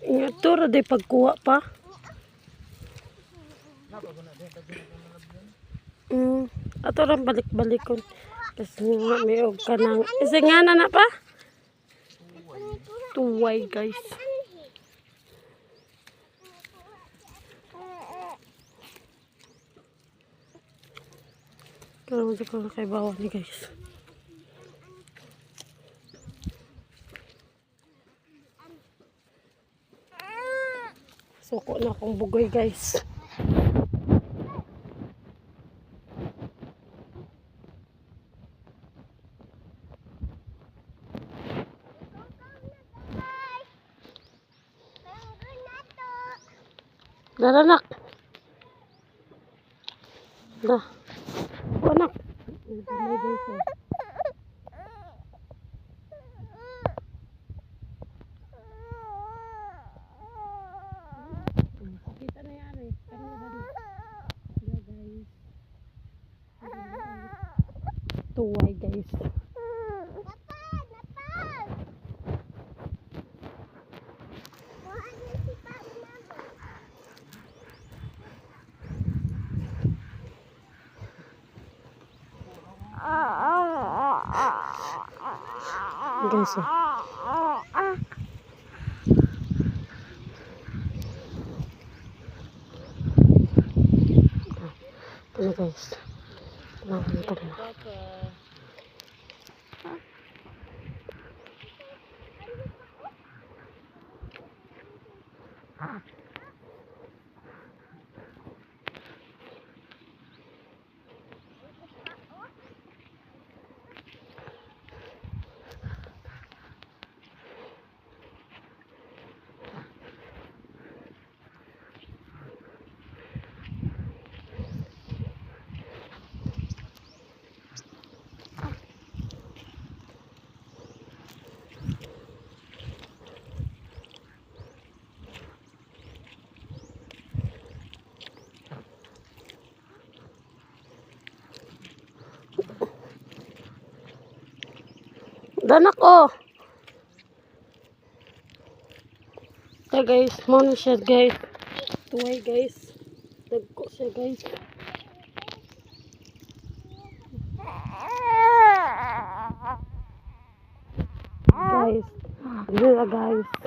Ito ra day pagkuha pa. Ato ram balik-balikon. Kasi nga may og kanang. Kasi nga na pa. Tuway guys. Pero mo ko na kay bawah ni guys. Suko na akong bugoy guys. Daranak. Dah. Anak. May guys. Kita na yan eh. Tuway guys. Guys, ini guys, nonton. Danak oh. Ito guys, muna siya guys. Tuway guys. Dagko siya guys. Guys, dito guys.